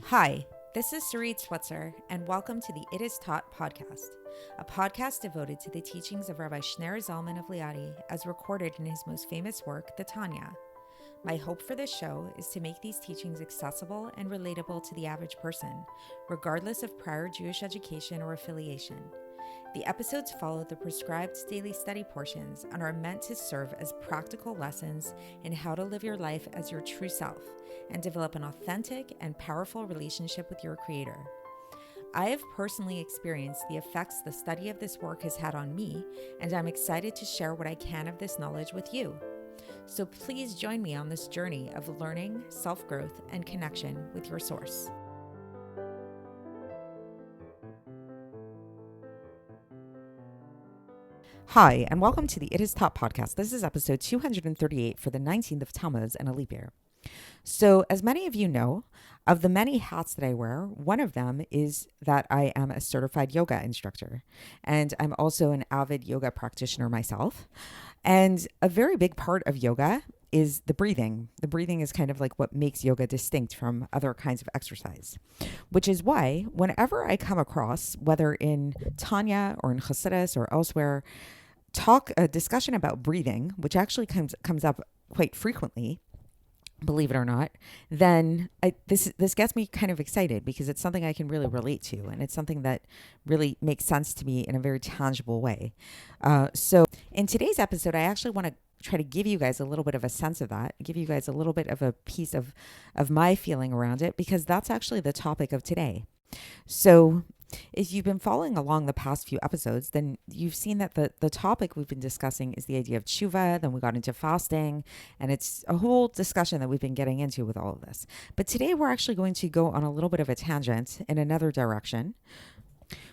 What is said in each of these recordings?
Hi, this is Sarit Switzer, and welcome to the It Is Taught podcast, a podcast devoted to the teachings of Rabbi Shneur Zalman of Liadi as recorded in his most famous work, the Tanya. My hope for this show is to make these teachings accessible and relatable to the average person, regardless of prior Jewish education or affiliation. The episodes follow the prescribed daily study portions and are meant to serve as practical lessons in how to live your life as your true self and develop an authentic and powerful relationship with your Creator. I have personally experienced the effects the study of this work has had on me, and I'm excited to share what I can of this knowledge with you. So please join me on this journey of learning, self-growth, and connection with your source. Hi, and welcome to the It Is Taught podcast. This is episode 238 for the 19th of Tammuz and a leap year. So, as many of you know, of the many hats that I wear, one of them is that I am a certified yoga instructor, and I'm also an avid yoga practitioner myself. And a very big part of yoga is the breathing. The breathing is kind of like what makes yoga distinct from other kinds of exercise, which is why whenever I come across, whether in Tanya or in Chassidus or elsewhere, a discussion about breathing, which actually comes up quite frequently, believe it or not, then this gets me kind of excited because it's something I can really relate to, and it's something that really makes sense to me in a very tangible way. So in today's episode, I actually want to try to give you guys a little bit of a sense of that, give you guys a little bit of a piece of my feeling around it, because that's actually the topic of today. So if you've been following along the past few episodes, then you've seen that the topic we've been discussing is the idea of tshuva. Then we got into fasting, and it's a whole discussion that we've been getting into with all of this. But today we're actually going to go on a little bit of a tangent in another direction,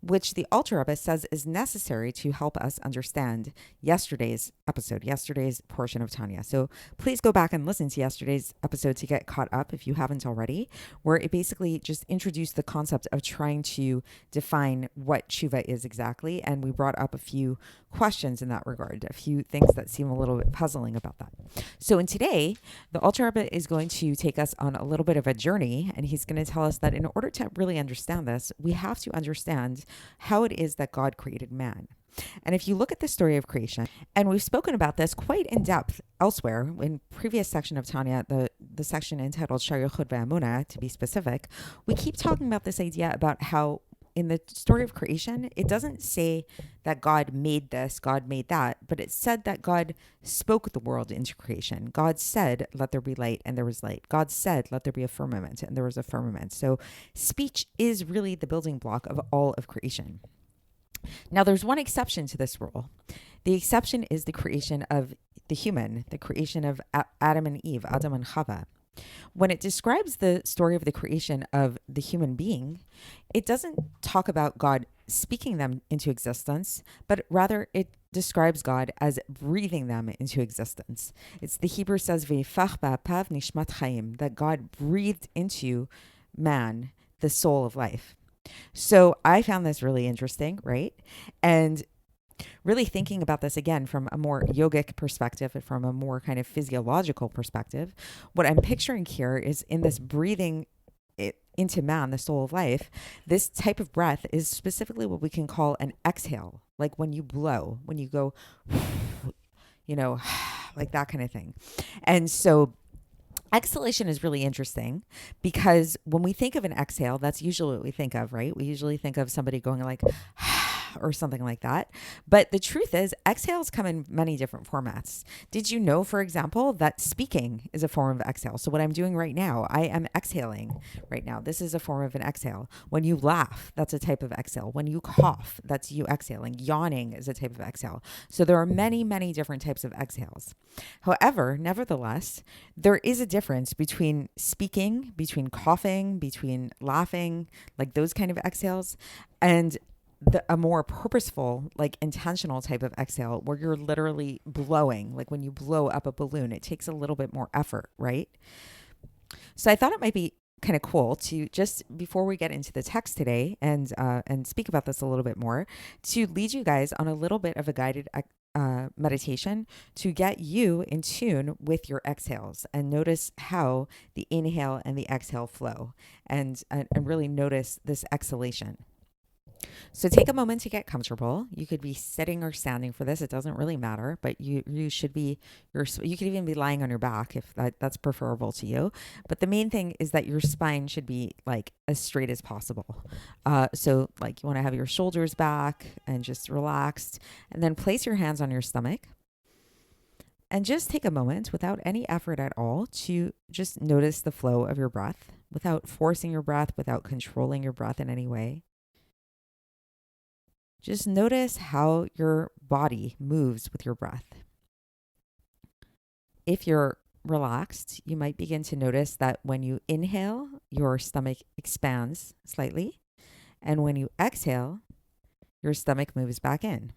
which the Alter Rebbe says is necessary to help us understand yesterday's episode, yesterday's portion of Tanya. So please go back and listen to yesterday's episode to get caught up if you haven't already, where it basically just introduced the concept of trying to define what tshuva is exactly. And we brought up a few questions in that regard, a few things that seem a little bit puzzling about that. So in today, the Alter Rebbe is going to take us on a little bit of a journey, and he's going to tell us that in order to really understand this, we have to understand how it is that God created man. And if you look at the story of creation, and we've spoken about this quite in depth elsewhere in previous section of Tanya, the section entitled Shar Yichud Ve'Emunah, to be specific, we keep talking about this idea about how in the story of creation, it doesn't say that God made this, God made that, but it said that God spoke the world into creation. God said, let there be light, and there was light. God said, let there be a firmament, and there was a firmament. So speech is really the building block of all of creation. Now, there's one exception to this rule. The exception is the creation of the human, the creation of Adam and Eve, Adam and Chava. When it describes the story of the creation of the human being, it doesn't talk about God speaking them into existence, but rather it describes God as breathing them into existence. It's the Hebrew says, V'yifach ba'apav nishmat chayim, that God breathed into man the soul of life. So I found this really interesting, right? And really thinking about this again from a more yogic perspective and from a more kind of physiological perspective, what I'm picturing here is in this breathing it into man, the soul of life, this type of breath is specifically what we can call an exhale, like when you blow, when you go, like that kind of thing. And so exhalation is really interesting because when we think of an exhale, that's usually what we think of, right? We usually think of somebody going like, or something like that. But the truth is, exhales come in many different formats. Did you know, for example, that speaking is a form of exhale? So what I'm doing right now, I am exhaling right now. This is a form of an exhale. When you laugh, that's a type of exhale. When you cough, that's you exhaling. Yawning is a type of exhale. So there are many, many different types of exhales. However, nevertheless, there is a difference between speaking, between coughing, between laughing, like those kind of exhales, and a more purposeful, like intentional type of exhale where you're literally blowing, like when you blow up a balloon, it takes a little bit more effort, right? So I thought it might be kind of cool to just, before we get into the text today and speak about this a little bit more, to lead you guys on a little bit of a guided meditation to get you in tune with your exhales and notice how the inhale and the exhale flow, and really notice this exhalation. So take a moment to get comfortable. You could be sitting or standing for this. It doesn't really matter, but you should be, you could even be lying on your back if that's preferable to you. But the main thing is that your spine should be like as straight as possible. So like you want to have your shoulders back and just relaxed, and then place your hands on your stomach. And just take a moment without any effort at all to just notice the flow of your breath without forcing your breath, without controlling your breath in any way. Just notice how your body moves with your breath. If you're relaxed, you might begin to notice that when you inhale, your stomach expands slightly. And when you exhale, your stomach moves back in.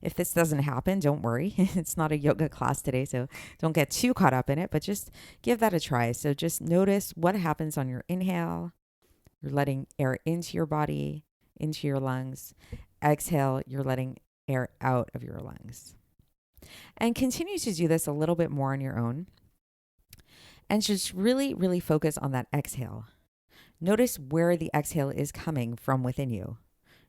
If this doesn't happen, don't worry. It's not a yoga class today, so don't get too caught up in it, but just give that a try. So just notice what happens on your inhale. You're letting air into your body, into your lungs. Exhale, you're letting air out of your lungs. And continue to do this a little bit more on your own. And just really, really focus on that exhale. Notice where the exhale is coming from within you.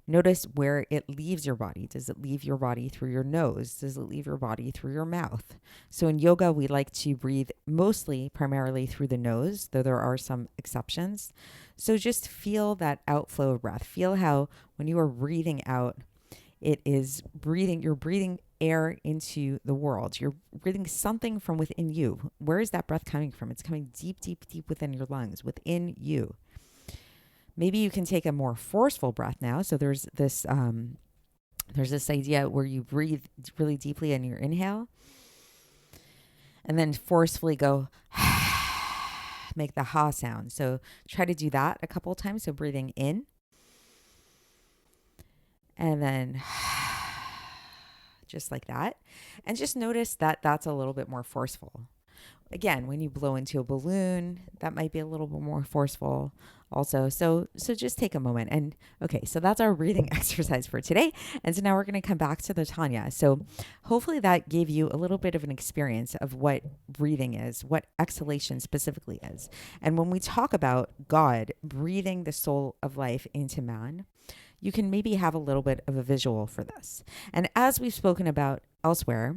Notice where it leaves your body. Does it leave your body through your nose? Does it leave your body through your mouth? So in yoga, we like to breathe primarily through the nose, though there are some exceptions. So just feel that outflow of breath. Feel how when you are breathing out, you're breathing air into the world. You're breathing something from within you. Where is that breath coming from? It's coming deep, deep, deep within your lungs, within you. Maybe you can take a more forceful breath now. So there's this idea where you breathe really deeply in your inhale and then forcefully go, make the ha sound. So try to do that a couple of times. So breathing in and then just like that. And just notice that that's a little bit more forceful. Again, when you blow into a balloon, that might be a little bit more forceful also. So just take a moment. And okay, so that's our breathing exercise for today. And so now we're going to come back to the Tanya. So hopefully that gave you a little bit of an experience of what breathing is, what exhalation specifically is. And when we talk about God breathing the soul of life into man, you can maybe have a little bit of a visual for this. And as we've spoken about elsewhere,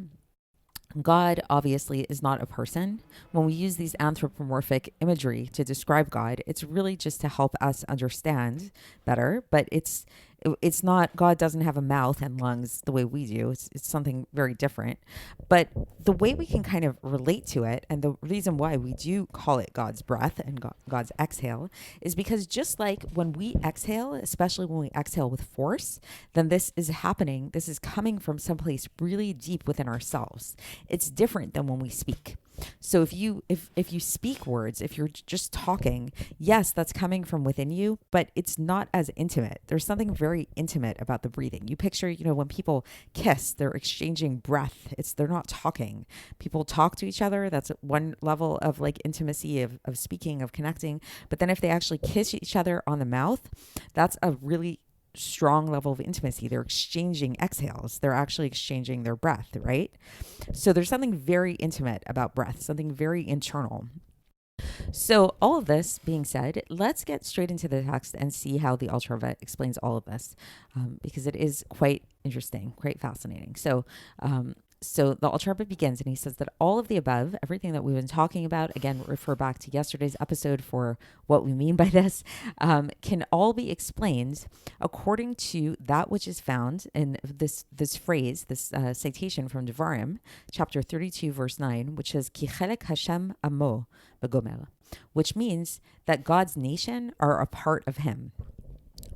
God obviously is not a person. When we use these anthropomorphic imagery to describe God, it's really just to help us understand better, but it's not, God doesn't have a mouth and lungs the way we do. It's something very different. But the way we can kind of relate to it, and the reason why we do call it God's breath and God's exhale, is because just like when we exhale, especially when we exhale with force, then this is happening. This is coming from someplace really deep within ourselves. It's different than when we speak. So if you speak words, if you're just talking, yes, that's coming from within you, but it's not as intimate. There's something very intimate about the breathing. You picture, when people kiss, they're exchanging breath. They're not talking. People talk to each other. That's one level of like intimacy of speaking, of connecting. But then if they actually kiss each other on the mouth, that's a really strong level of intimacy. They're exchanging exhales. They're actually exchanging their breath, right? So there's something very intimate about breath, something very internal. So all of this being said, let's get straight into the text and see how the Alter Rebbe explains all of this, because it is quite interesting, quite fascinating. So the Alter Rebbe begins and he says that all of the above, everything that we've been talking about, again, refer back to yesterday's episode for what we mean by this, can all be explained according to that which is found in this phrase, this citation from Devarim, chapter 32, verse 9, which says, Ki chelek Hashem amo begomer, which means that God's nation are a part of him.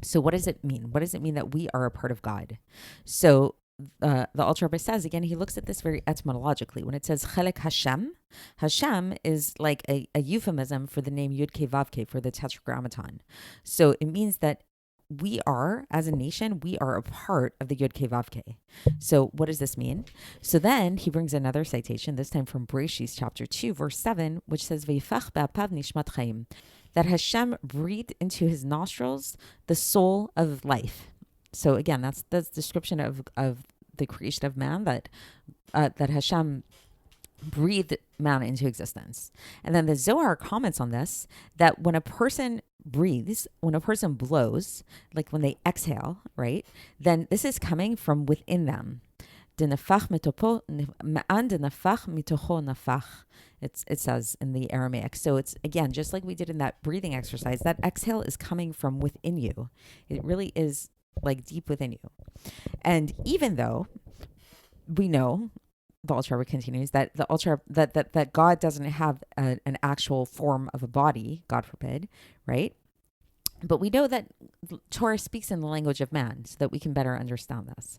So what does it mean? What does it mean that we are a part of God? So the Alter Rebbe says, again, he looks at this very etymologically. When it says Chelek Hashem, Hashem is like a euphemism for the name Yud Ke Vav Ke, for the Tetragrammaton. So it means that we are, as a nation, we are a part of the Yud Ke Vav Ke. So what does this mean? So then he brings another citation, this time from Bereshis chapter 2, verse 7, which says, Veifach be'apav nishmat chaim, that Hashem breathed into his nostrils the soul of life. So again, that's the description of the creation of man, that Hashem breathed man into existence. And then the Zohar comments on this, that when a person breathes, when a person blows, like when they exhale, right, then this is coming from within them. It says in the Aramaic. So it's, again, just like we did in that breathing exercise, that exhale is coming from within you. It really is like deep within you. And even though we know, the Alter Rebbe continues, that that God doesn't have an actual form of a body, God forbid, right? But we know that Torah speaks in the language of man, so that we can better understand this.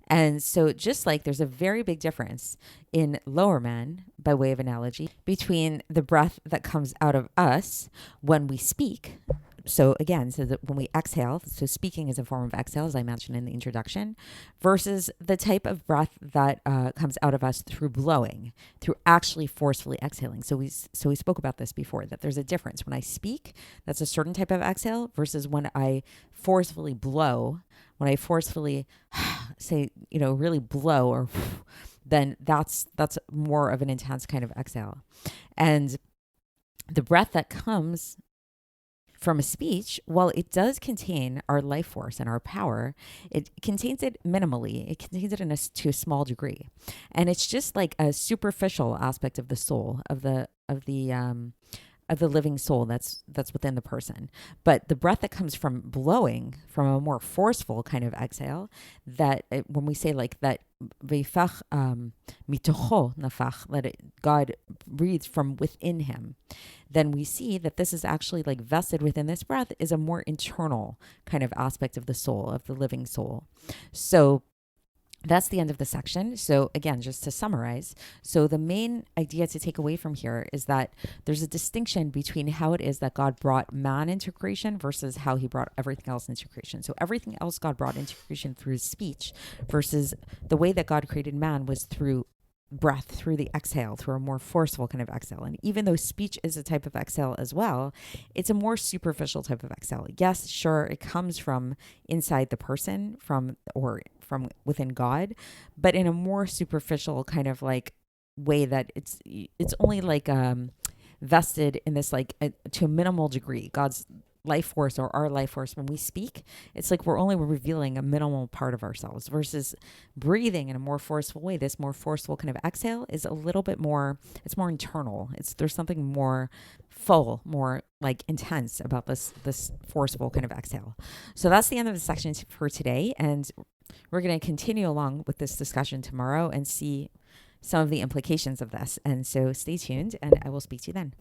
And so just like there's a very big difference in lower man, by way of analogy, between the breath that comes out of us when we speak. So again, so that when we exhale, so speaking is a form of exhale, as I mentioned in the introduction, versus the type of breath that comes out of us through blowing, through actually forcefully exhaling. So we spoke about this before, that there's a difference. When I speak, that's a certain type of exhale, versus when I forcefully blow, when I forcefully say, really blow, or then that's more of an intense kind of exhale. And the breath that comes from a speech, while it does contain our life force and our power, it contains it minimally. It contains it to a small degree, and it's just like a superficial aspect of the soul, of the living soul that's within the person. But the breath that comes from blowing, from a more forceful kind of exhale, when we say like that, veifach mitocho nafach, that God breathes from within him, then we see that this is actually like vested within this breath is a more internal kind of aspect of the soul, of the living soul. So that's the end of the section. So again, just to summarize, so the main idea to take away from here is that there's a distinction between how it is that God brought man into creation versus how he brought everything else into creation. So everything else God brought into creation through speech, versus the way that God created man was through breath, through the exhale, through a more forceful kind of exhale. And even though speech is a type of exhale as well, it's a more superficial type of exhale. Yes, sure, it comes from inside the person, from within God, but in a more superficial kind of like way, that it's only like vested in this like to a minimal degree. God's life force, or our life force, when we speak, it's like we're only revealing a minimal part of ourselves, versus breathing in a more forceful way. This more forceful kind of exhale is a little bit more, it's more internal. There's something more full, more like intense about this forceful kind of exhale. So that's the end of the section for today, and we're going to continue along with this discussion tomorrow and see some of the implications of this. And so stay tuned, and I will speak to you then.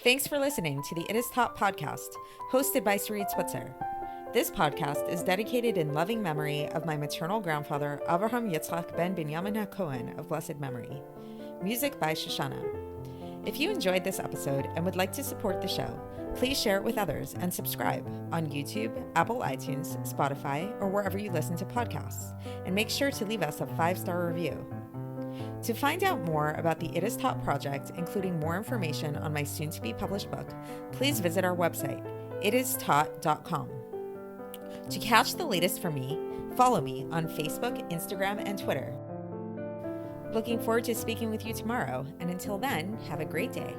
Thanks for listening to the It Is Taught podcast, hosted by Sarit Switzer. This podcast is dedicated in loving memory of my maternal grandfather, Avraham Yitzchak ben Binyamin HaKohen of blessed memory. Music by Shoshana. If you enjoyed this episode and would like to support the show, please share it with others and subscribe on YouTube, Apple iTunes, Spotify, or wherever you listen to podcasts. And make sure to leave us a 5-star review. To find out more about the It Is Taught project, including more information on my soon-to-be published book, please visit our website, itistaught.com. To catch the latest from me, follow me on Facebook, Instagram, and Twitter. Looking forward to speaking with you tomorrow, and until then, have a great day.